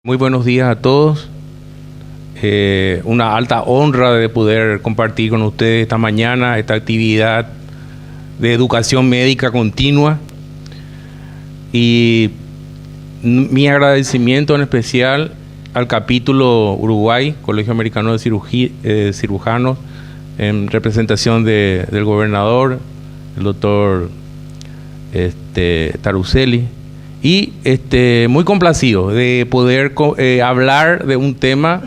Muy buenos días a todos. Una alta honra de poder compartir con ustedes esta mañana esta actividad de educación médica continua y mi agradecimiento en especial al capítulo Uruguay, Colegio Americano de Cirujanos, en representación del gobernador, el doctor Taruselli. Y muy complacido de poder hablar de un tema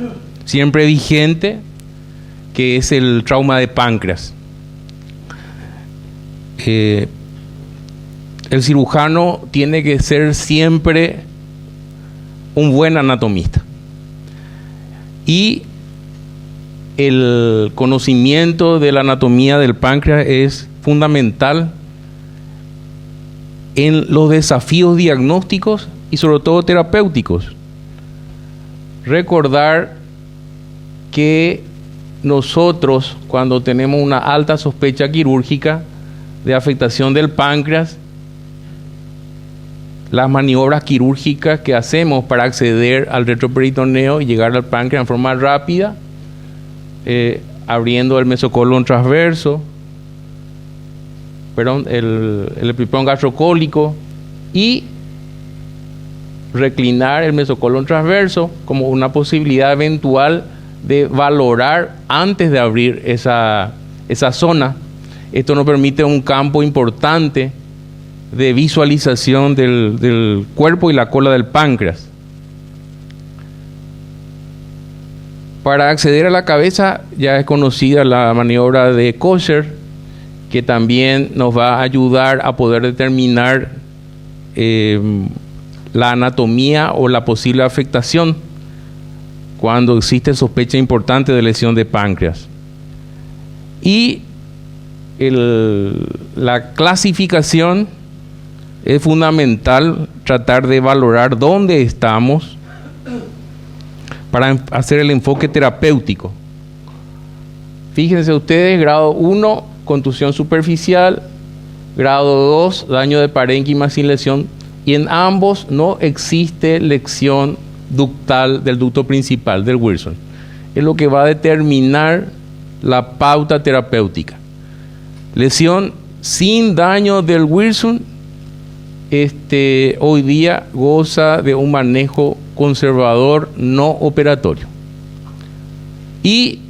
siempre vigente, que es el trauma de páncreas. El cirujano tiene que ser siempre un buen anatomista. Y el conocimiento de la anatomía del páncreas es fundamental en los desafíos diagnósticos y sobre todo terapéuticos. Recordar que nosotros, cuando tenemos una alta sospecha quirúrgica de afectación del páncreas, las maniobras quirúrgicas que hacemos para acceder al retroperitoneo y llegar al páncreas en forma rápida, abriendo el mesocolon transverso, el epiplón gastrocólico y reclinar el mesocolon transverso como una posibilidad eventual de valorar antes de abrir esa zona. Esto nos permite un campo importante de visualización del cuerpo y la cola del páncreas. Para acceder a la cabeza ya es conocida la maniobra de Kosher, que también nos va a ayudar a poder determinar la anatomía o la posible afectación cuando existe sospecha importante de lesión de páncreas. Y la clasificación es fundamental, tratar de valorar dónde estamos para hacer el enfoque terapéutico. Fíjense ustedes, grado 1, contusión superficial, grado 2, daño de parénquima sin lesión, y en ambos no existe lesión ductal del ducto principal del Wilson. Es lo que va a determinar la pauta terapéutica. Lesión sin daño del Wilson, hoy día goza de un manejo conservador no operatorio. Y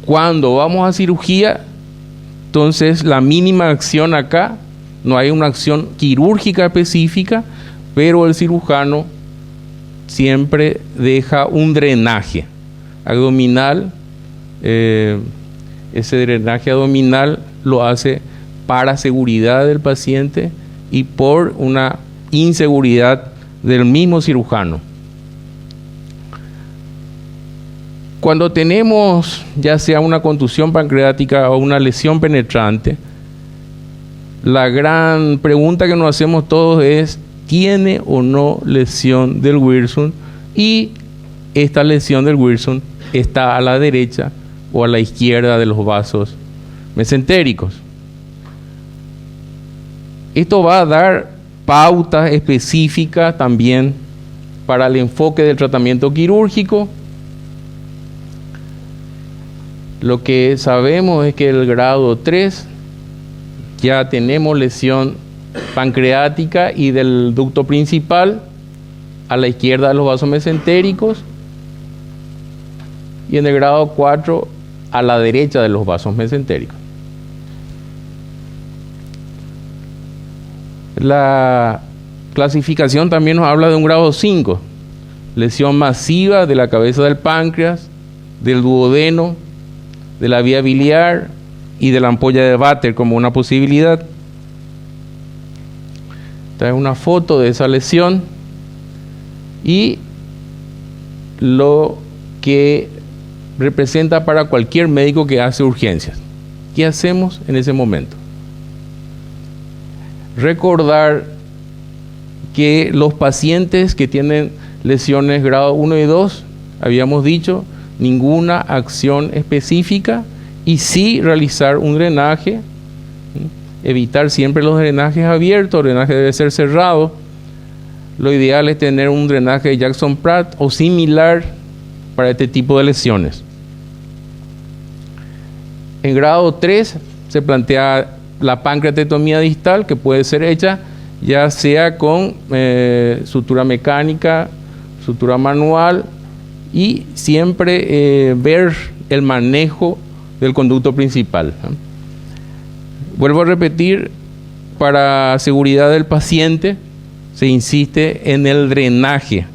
cuando vamos a cirugía, entonces la mínima acción acá, no hay una acción quirúrgica específica, pero el cirujano siempre deja un drenaje abdominal. Ese drenaje abdominal lo hace para seguridad del paciente y por una inseguridad del mismo cirujano. Cuando tenemos ya sea una contusión pancreática o una lesión penetrante, la gran pregunta que nos hacemos todos es: ¿tiene o no lesión del Wilson? Y esta lesión del Wilson está a la derecha o a la izquierda de los vasos mesentéricos. Esto va a dar pautas específicas también para el enfoque del tratamiento quirúrgico. Lo que sabemos es que el grado 3 ya tenemos lesión pancreática y del ducto principal a la izquierda de los vasos mesentéricos, y en el grado 4 a la derecha de los vasos mesentéricos. La clasificación también nos habla de un grado 5, lesión masiva de la cabeza del páncreas, del duodeno, de la vía biliar y de la ampolla de Vater como una posibilidad. Esta es una foto de esa lesión y lo que representa para cualquier médico que hace urgencias. ¿Qué hacemos en ese momento? Recordar que los pacientes que tienen lesiones grado 1 y 2, habíamos dicho, ninguna acción específica y sí realizar un drenaje, evitar siempre los drenajes abiertos, el drenaje debe ser cerrado, lo ideal es tener un drenaje de Jackson-Pratt o similar para este tipo de lesiones. En grado 3 se plantea la pancreatectomía distal, que puede ser hecha ya sea con sutura mecánica, sutura manual, y siempre ver el manejo del conducto principal. Vuelvo a repetir, para seguridad del paciente se insiste en el drenaje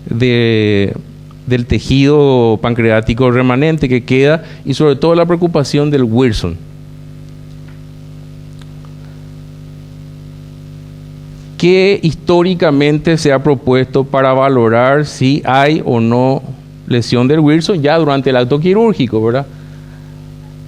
del tejido pancreático remanente que queda, y sobre todo la preocupación del Wilson. ¿Qué históricamente se ha propuesto para valorar si hay o no lesión del Wilson ya durante el acto quirúrgico, verdad?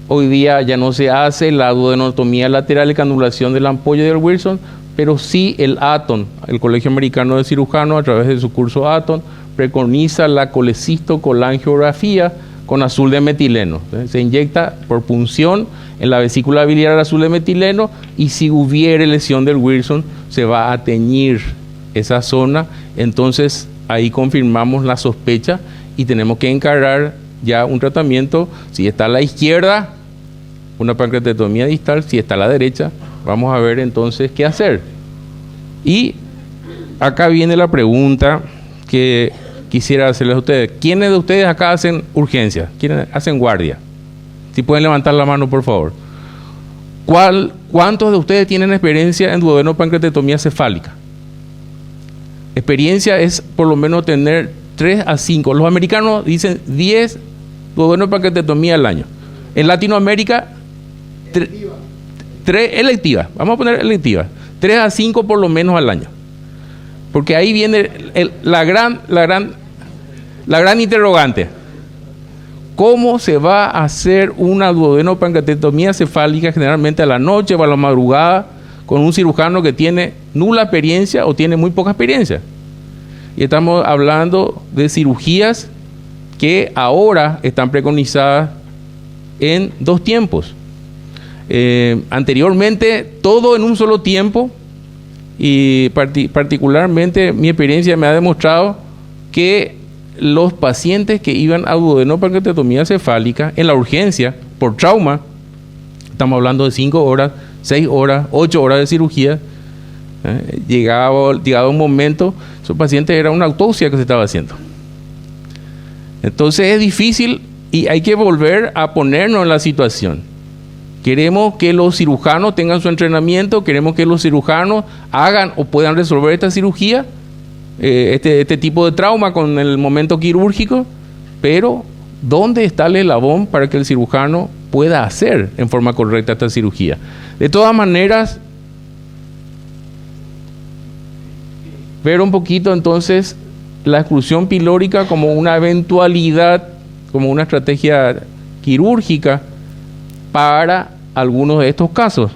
Hoy día ya no se hace la duodenotomía lateral y canulación de la ampolla del Wilson, pero sí el ATON, el Colegio Americano de Cirujanos, a través de su curso ATON, preconiza la colecistocolangiografía con azul de metileno. Se inyecta por punción en la vesícula biliar azul de metileno, y si hubiere lesión del Wilson se va a teñir esa zona. Entonces ahí confirmamos la sospecha y tenemos que encarar ya un tratamiento. Si está a la izquierda, una pancreatectomía distal; si está a la derecha, vamos a ver entonces qué hacer. Y acá viene la pregunta que quisiera hacerles a ustedes. ¿Quiénes de ustedes acá hacen urgencia? ¿Quiénes hacen guardia? Si pueden levantar la mano, por favor. ¿Cuántos de ustedes tienen experiencia en duodenopancreatectomía cefálica? Experiencia es por lo menos tener 3 a 5. Los americanos dicen 10 duodenopancreatectomía al año. En Latinoamérica, 3 electivas. Vamos a poner electivas. 3 a 5 por lo menos al año. Porque ahí viene la gran interrogante. ¿Cómo se va a hacer una duodenopancreatectomía cefálica generalmente a la noche o a la madrugada con un cirujano que tiene nula experiencia o tiene muy poca experiencia? Y estamos hablando de cirugías que ahora están preconizadas en 2 tiempos. Anteriormente todo en un solo tiempo, y particularmente mi experiencia me ha demostrado que los pacientes que iban a duodenopancreatectomía cefálica en la urgencia por trauma, estamos hablando de 5 horas, 6 horas, 8 horas de cirugía, llegado un momento, esos pacientes era una autopsia que se estaba haciendo. Entonces es difícil y hay que volver a ponernos en la situación. Queremos que los cirujanos tengan su entrenamiento, queremos que los cirujanos hagan o puedan resolver esta cirugía, este tipo de trauma con el momento quirúrgico, pero ¿dónde está el eslabón para que el cirujano pueda hacer en forma correcta esta cirugía? De todas maneras, ver un poquito entonces la exclusión pilórica como una eventualidad, como una estrategia quirúrgica para algunos de estos casos.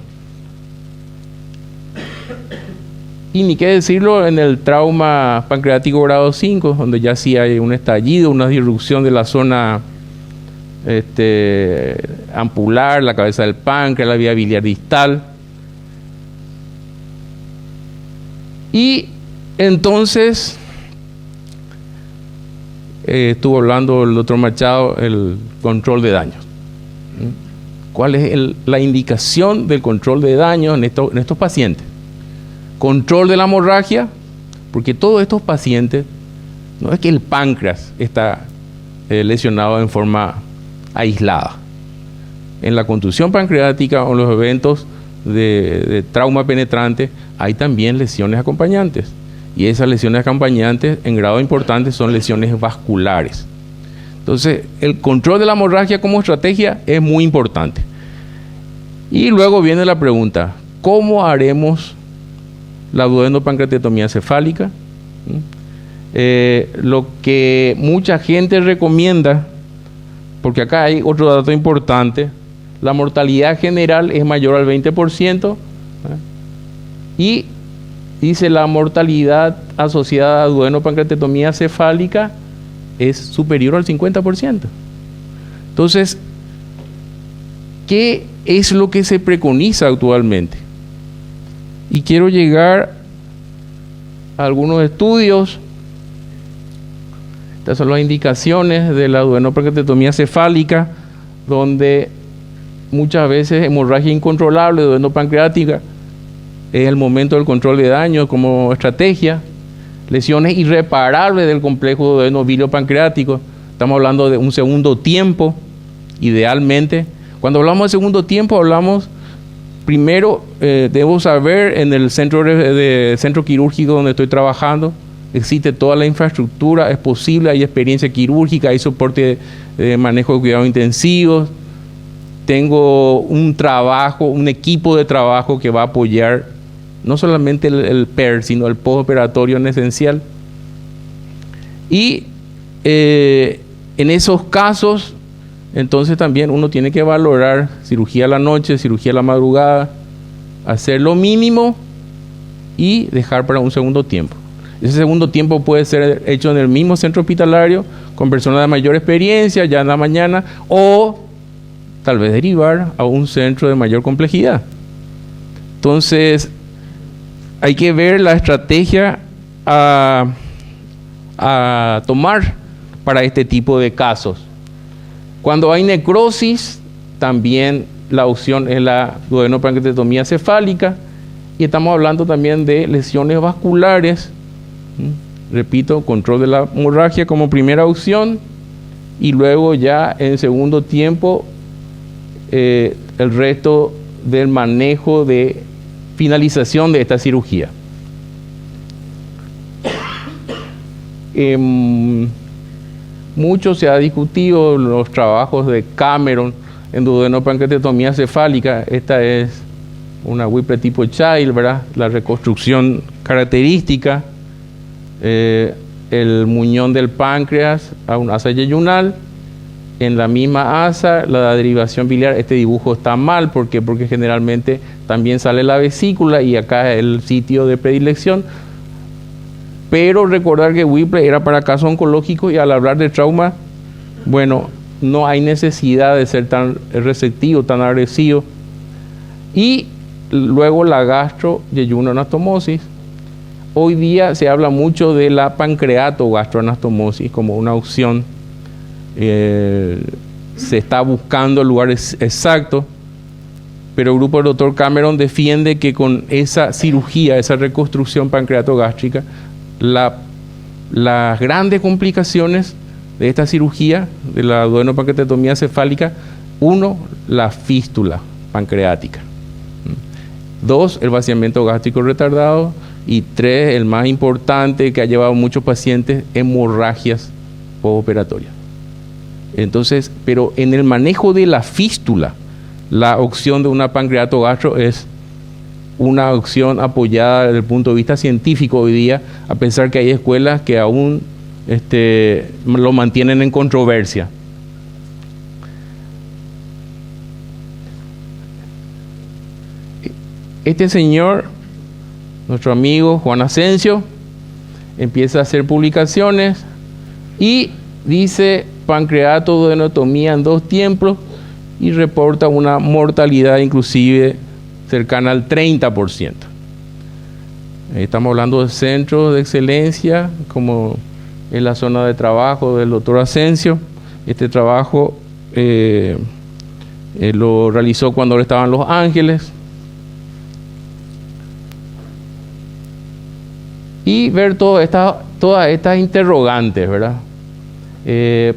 Y ni qué decirlo en el trauma pancreático grado 5, donde ya sí hay un estallido, una disrupción de la zona ampular, la cabeza del páncreas, la vía biliar distal. Y entonces estuvo hablando el doctor Machado, el control de daños. ¿Cuál es la indicación del control de daños en estos pacientes? Control de la hemorragia, porque todos estos pacientes, no es que el páncreas está lesionado en forma aislada. En la contusión pancreática o en los eventos de trauma penetrante hay también lesiones acompañantes. Y esas lesiones acompañantes en grado importante son lesiones vasculares. Entonces, el control de la hemorragia como estrategia es muy importante. Y luego viene la pregunta, ¿cómo haremos la duodenopancreatectomía cefálica? Lo que mucha gente recomienda, porque acá hay otro dato importante, la mortalidad general es mayor al 20%, y dice la mortalidad asociada a duodenopancreatectomía cefálica es superior al 50%. Entonces, ¿qué es lo que se preconiza actualmente? Y quiero llegar algunos estudios. Estas son las indicaciones de la duodenopancreatomía cefálica, donde muchas veces hemorragia incontrolable de duodenopancreática es el momento del control de daño como estrategia. Lesiones irreparables del complejo duodeno-bilio-pancreático. Estamos hablando de un segundo tiempo, idealmente. Cuando hablamos de segundo tiempo, hablamos primero, debo saber en el centro quirúrgico donde estoy trabajando, existe toda la infraestructura, es posible, hay experiencia quirúrgica, hay soporte de manejo de cuidados intensivos, tengo un equipo de trabajo que va a apoyar no solamente el PER, sino el postoperatorio en esencial. Y en esos casos, entonces también uno tiene que valorar cirugía a la noche, cirugía a la madrugada, hacer lo mínimo y dejar para un segundo tiempo. Ese segundo tiempo puede ser hecho en el mismo centro hospitalario, con personas de mayor experiencia, ya en la mañana, o tal vez derivar a un centro de mayor complejidad. Entonces, hay que ver la estrategia a tomar para este tipo de casos. Cuando hay necrosis, también la opción es la duodenopancreatomía cefálica, y estamos hablando también de lesiones vasculares. Repito, control de la hemorragia como primera opción, y luego ya en segundo tiempo el resto del manejo de finalización de esta cirugía. Mucho se ha discutido los trabajos de Cameron en duodenopancreatomía cefálica. Esta es una Whipple tipo Child, ¿verdad? La reconstrucción característica, el muñón del páncreas a un asa yeyunal. En la misma asa, la derivación biliar, este dibujo está mal. ¿Por qué? Porque generalmente también sale la vesícula y acá es el sitio de predilección. Pero recordar que Whipple era para casos oncológicos, y al hablar de trauma, bueno, no hay necesidad de ser tan receptivo, tan agresivo. Y luego la gastro-yeyunoanastomosis. Hoy día se habla mucho de la pancreato-gastroanastomosis como una opción. Se está buscando el lugar exacto, pero el grupo del doctor Cameron defiende que con esa cirugía, esa reconstrucción pancreatogástrica, las grandes complicaciones de esta cirugía, de la duodenopancreatomía cefálica: 1, la fístula pancreática; 2, el vaciamiento gástrico retardado; y 3, el más importante que ha llevado a muchos pacientes, hemorragias postoperatorias. Entonces, pero en el manejo de la fístula, la opción de una pancreatogastro es una opción apoyada desde el punto de vista científico hoy día, a pesar que hay escuelas que aún lo mantienen en controversia. Este señor, nuestro amigo Juan Asensio, empieza a hacer publicaciones y dice pancreatoduodenotomía en 2 tiempos, y reporta una mortalidad inclusive cercana al 30%. Estamos hablando de centros de excelencia, como en la zona de trabajo del doctor Asensio. Este trabajo lo realizó cuando él estaba en Los Ángeles. Y ver todas estas interrogantes, ¿verdad?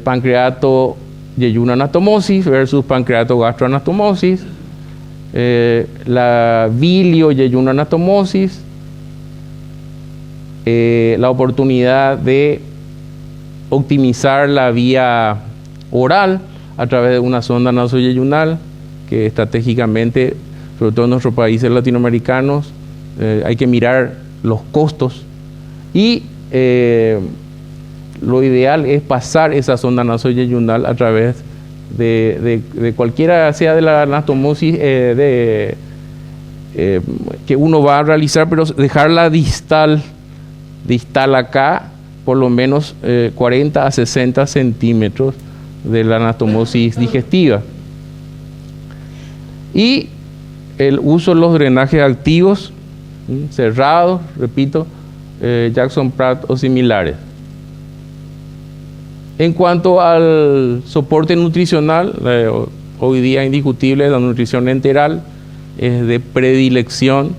Pancreato yeyunoanastomosis versus pancreato gastroanastomosis, la bilio yeyunoanastomosis, la oportunidad de optimizar la vía oral a través de una sonda nasoyeyunal, que estratégicamente, sobre todo en nuestros países latinoamericanos, hay que mirar los costos, y lo ideal es pasar esa sonda nasoyeyunal a través de cualquiera sea de la anastomosis que uno va a realizar, pero dejarla distal acá, por lo menos 40 a 60 centímetros de la anastomosis digestiva. Y el uso de los drenajes activos cerrados, repito, Jackson Pratt o similares. En cuanto al soporte nutricional, hoy día indiscutible la nutrición enteral es de predilección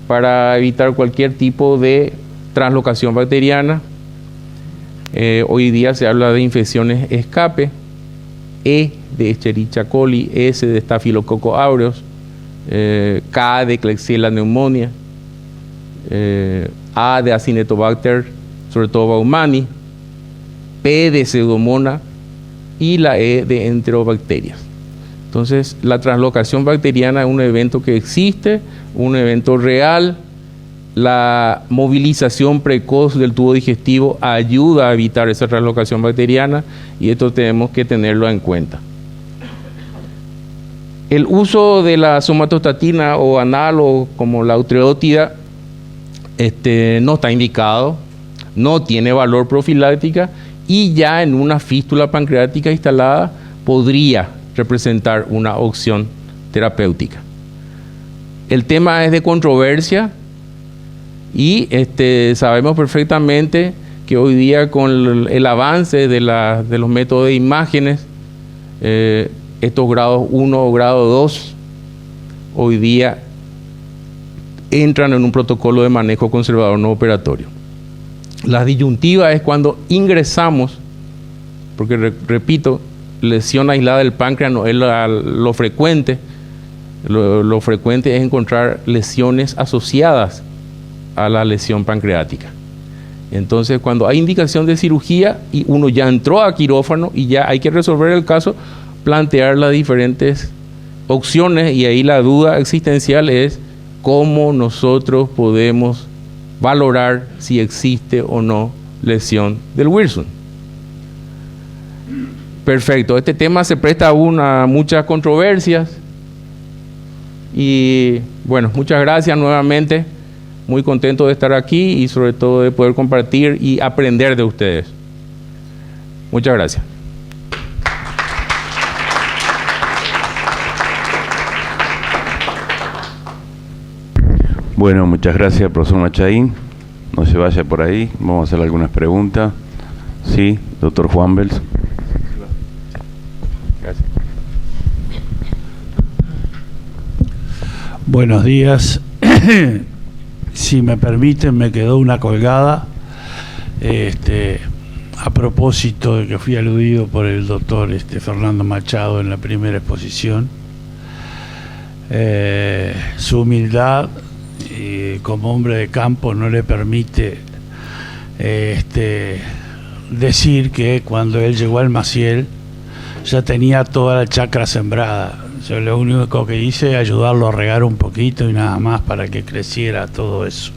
para evitar cualquier tipo de translocación bacteriana. Hoy día se habla de infecciones escape, E de Escherichia coli, S de Staphylococcus aureus, K de Klebsiella pneumoniae, A de Acinetobacter, sobre todo baumannii, P de Pseudomonas y la E de Enterobacterias. Entonces, la translocación bacteriana es un evento que existe, un evento real. La movilización precoz del tubo digestivo ayuda a evitar esa translocación bacteriana y esto tenemos que tenerlo en cuenta. El uso de la somatostatina o análogo como la utreotida no está indicado, no tiene valor profiláctica y ya en una fístula pancreática instalada podría representar una opción terapéutica. El tema es de controversia y sabemos perfectamente que hoy día con el avance de los métodos de imágenes, estos grados 1 o grado 2 hoy día entran en un protocolo de manejo conservador no operatorio. La disyuntiva es cuando ingresamos, porque repito, lesión aislada del páncreas no es lo frecuente. Lo frecuente es encontrar lesiones asociadas a la lesión pancreática. Entonces, cuando hay indicación de cirugía y uno ya entró a quirófano y ya hay que resolver el caso, plantear las diferentes opciones, y ahí la duda existencial es cómo nosotros podemos valorar si existe o no lesión del Wilson. Perfecto, este tema se presta aún a muchas controversias y bueno, muchas gracias nuevamente, muy contento de estar aquí y sobre todo de poder compartir y aprender de ustedes. Muchas gracias. Bueno, muchas gracias, profesor Machaín. No se vaya por ahí, vamos a hacer algunas preguntas. Sí, doctor Juan Bels. Gracias. Buenos días. Si me permiten, me quedó una colgada a propósito de que fui aludido por el doctor Fernando Machado en la primera exposición. Su humildad como hombre de campo no le permite decir que cuando él llegó al Maciel ya tenía toda la chacra sembrada. Yo lo único que hice es ayudarlo a regar un poquito y nada más para que creciera todo eso.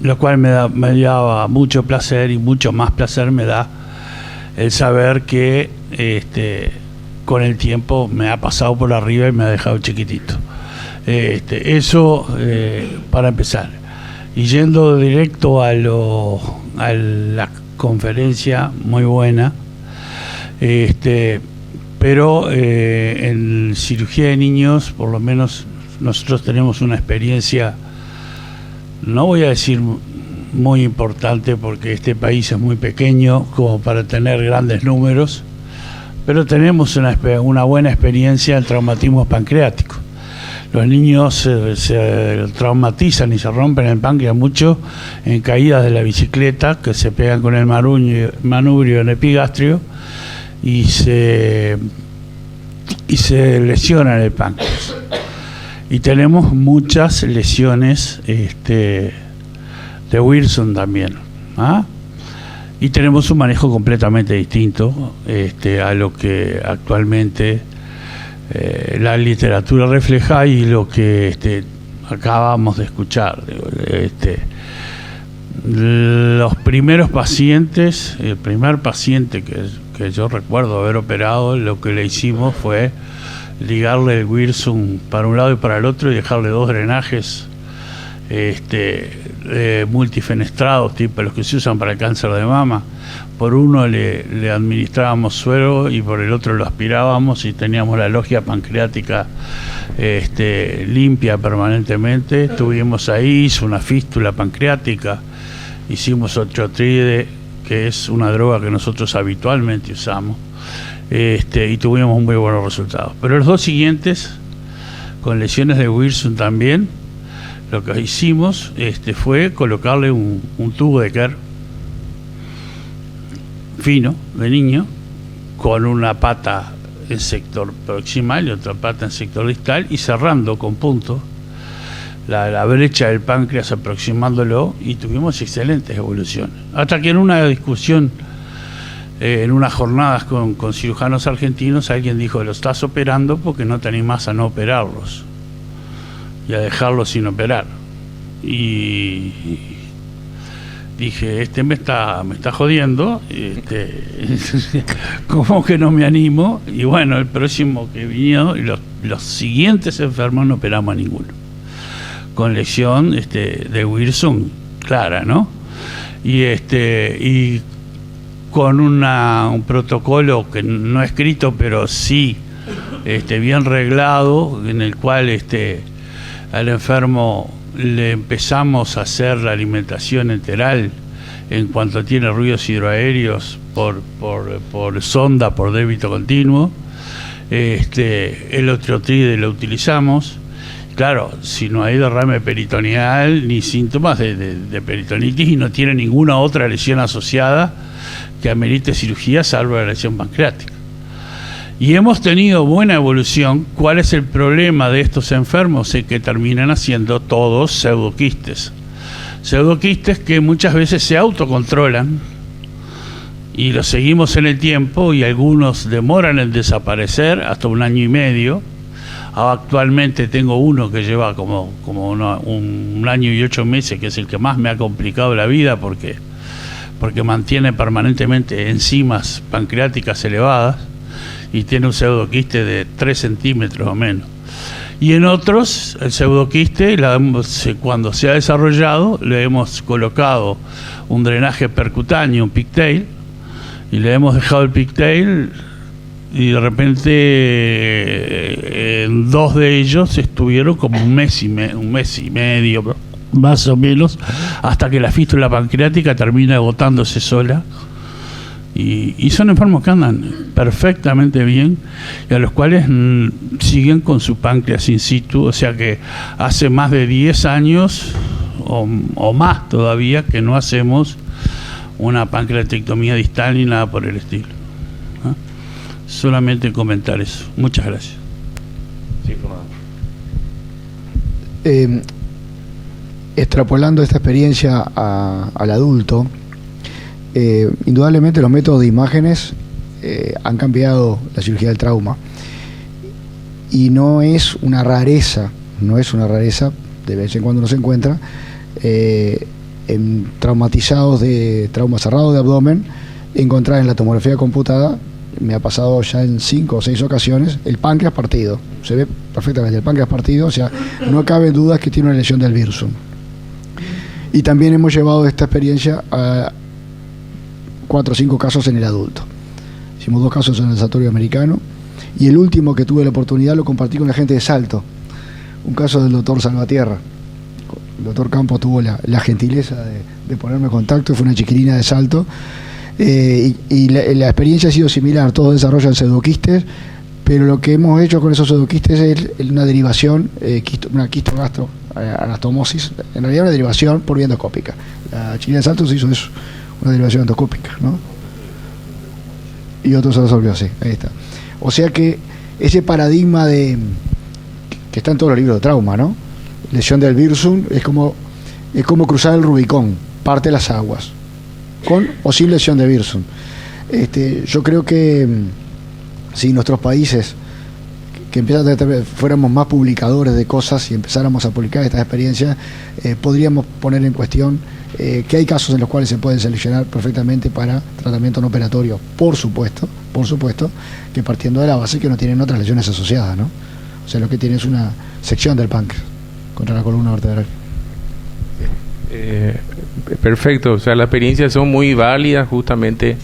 Lo cual me daba mucho placer, y mucho más placer me da el saber que con el tiempo me ha pasado por arriba y me ha dejado chiquitito. Eso para empezar. Y yendo directo a la conferencia, muy buena. Pero en cirugía de niños, por lo menos nosotros tenemos una experiencia, no voy a decir muy importante porque este país es muy pequeño como para tener grandes números, pero tenemos una buena experiencia en traumatismos pancreáticos. Los niños se traumatizan y se rompen el páncreas mucho en caídas de la bicicleta, que se pegan con el manubrio en epigastrio y se lesionan el páncreas. Y tenemos muchas lesiones de Wilson también, ¿ah? Y tenemos un manejo completamente distinto a lo que actualmente la literatura refleja y lo que acabamos de escuchar. Los primeros pacientes, el primer paciente que yo recuerdo haber operado, lo que le hicimos fue ligarle el Wilson para un lado y para el otro y dejarle 2 drenajes multifenestrados, tipo los que se usan para el cáncer de mama. Por uno le administrábamos suero y por el otro lo aspirábamos y teníamos la logia pancreática limpia permanentemente. Estuvimos ahí, hizo una fístula pancreática, hicimos otriotride, que es una droga que nosotros habitualmente usamos, y tuvimos muy buenos resultados. Pero los dos siguientes, con lesiones de Wilson también, lo que hicimos fue colocarle un tubo de Kerr fino, de niño, con una pata en sector proximal y otra pata en sector distal, y cerrando con puntos la brecha del páncreas, aproximándolo, y tuvimos excelentes evoluciones. Hasta que en una discusión, en unas jornadas con cirujanos argentinos, alguien dijo: lo estás operando porque no te animás a no operarlos y a dejarlos sin operar. Y dije, me está jodiendo, ¿cómo que no me animo? Y bueno, el próximo que vino, los siguientes enfermos no operamos a ninguno, con lesión de Wilson clara, ¿no? Y con un protocolo que no escrito, pero sí bien reglado, en el cual al enfermo le empezamos a hacer la alimentación enteral en cuanto tiene ruidos hidroaéreos por sonda, por débito continuo. El otriotride lo utilizamos. Claro, si no hay derrame peritoneal ni síntomas de peritonitis y no tiene ninguna otra lesión asociada que amerite cirugía, salvo la lesión pancreática. Y hemos tenido buena evolución. ¿Cuál es el problema de estos enfermos? Es que terminan haciendo todos pseudoquistes. Pseudoquistes que muchas veces se autocontrolan y los seguimos en el tiempo, y algunos demoran en desaparecer hasta 1 año y medio. Actualmente tengo uno que lleva como un año y 8 meses, que es el que más me ha complicado la vida porque mantiene permanentemente enzimas pancreáticas elevadas y tiene un pseudoquiste de 3 centímetros o menos. Y en otros, el pseudoquiste, cuando se ha desarrollado, le hemos colocado un drenaje percutáneo, un pigtail, y le hemos dejado el pigtail, y de repente en 2 de ellos estuvieron como un mes y medio más o menos, hasta que la fístula pancreática termina agotándose sola. Y son enfermos que andan perfectamente bien y a los cuales siguen con su páncreas in situ. O sea que hace más de 10 años o más todavía que no hacemos una pancreatectomía distal ni nada por el estilo. Solamente comentar eso. Muchas gracias. Sí, extrapolando esta experiencia al adulto, indudablemente los métodos de imágenes han cambiado la cirugía del trauma, y no es una rareza, de vez en cuando no se encuentra en traumatizados de trauma cerrado de abdomen, encontrar en la tomografía computada, me ha pasado ya en 5 o 6 ocasiones, el páncreas partido. Se ve perfectamente el páncreas partido, o sea, no cabe duda que tiene una lesión del Wirsung. Y también hemos llevado esta experiencia a 4 o 5 casos en el adulto. Hicimos 2 casos en el Sanatorio Americano, y el último que tuve la oportunidad lo compartí con la gente de Salto, un caso del doctor Salvatierra. El doctor Campos tuvo la gentileza de ponerme en contacto, fue una chiquilina de Salto, y la experiencia ha sido similar. Todos desarrollan pseudoquistes, pero lo que hemos hecho con esos pseudoquistes es una derivación, una quistogastro anastomosis, en realidad una derivación por vía endoscópica. La chiquilina de Salto se hizo eso, una derivación endoscópica, ¿no? Y otro se resolvió así, ahí está. O sea que ese paradigma que está en todos los libros de trauma, ¿no? Lesión del Wirsung es como cruzar el Rubicón, parte las aguas, con o sin lesión de Wirsung. Yo creo que si nuestros países que fuéramos más publicadores de cosas y empezáramos a publicar estas experiencias, podríamos poner en cuestión que hay casos en los cuales se pueden seleccionar perfectamente para tratamiento no operatorio, por supuesto, que partiendo de la base que no tienen otras lesiones asociadas, ¿no? O sea, lo que tiene es una sección del páncreas contra la columna vertebral. Perfecto, o sea, las experiencias son muy válidas, justamente,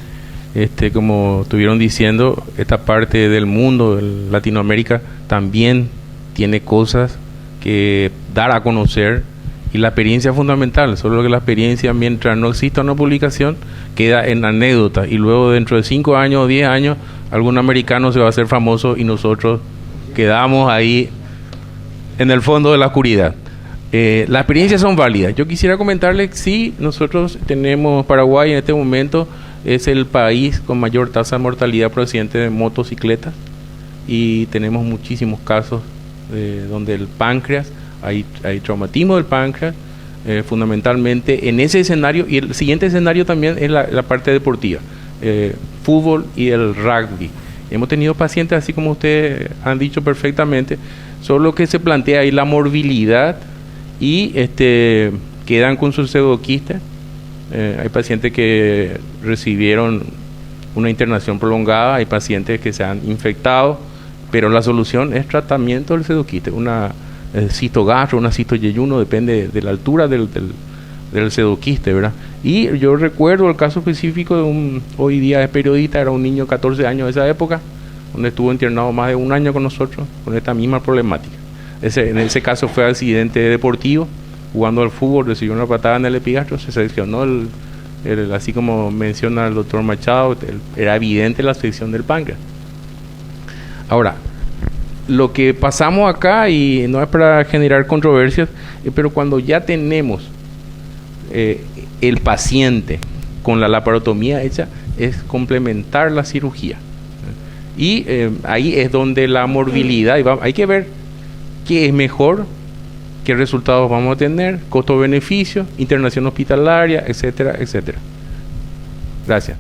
como estuvieron diciendo, esta parte del mundo, Latinoamérica, también tiene cosas que dar a conocer, y la experiencia es fundamental, solo que la experiencia, mientras no exista una publicación, queda en anécdota, y luego dentro de 5 años o 10 años, algún americano se va a hacer famoso y nosotros quedamos ahí en el fondo de la oscuridad. Las experiencias son válidas. Yo quisiera comentarles, sí, nosotros tenemos, Paraguay en este momento es el país con mayor tasa de mortalidad por accidente de motocicletas, y tenemos muchísimos casos donde el páncreas, hay traumatismo del páncreas, fundamentalmente en ese escenario, y el siguiente escenario también es la parte deportiva, fútbol y el rugby. Hemos tenido pacientes, así como ustedes han dicho perfectamente, solo que se plantea ahí la morbilidad y quedan con su pseudoquiste. Hay pacientes que recibieron una internación prolongada, hay pacientes que se han infectado, pero la solución es tratamiento del pseudoquiste, una citogastro, una citoyeyuno, depende de la altura del pseudoquiste, ¿verdad? Y yo recuerdo el caso específico de hoy día es periodista, era un niño de 14 años de esa época, donde estuvo internado más de 1 año con nosotros, con esta misma problemática. En ese caso fue accidente deportivo, jugando al fútbol, recibió una patada en el epigastro, se seccionó así como menciona el doctor Machado, era evidente la sección del páncreas. Ahora, lo que pasamos acá, y no es para generar controversias, pero cuando ya tenemos el paciente con la laparotomía hecha, es complementar la cirugía. Y ahí es donde la morbilidad, hay que ver qué es mejor, qué resultados vamos a tener, costo-beneficio, internación hospitalaria, etcétera, etcétera. Gracias.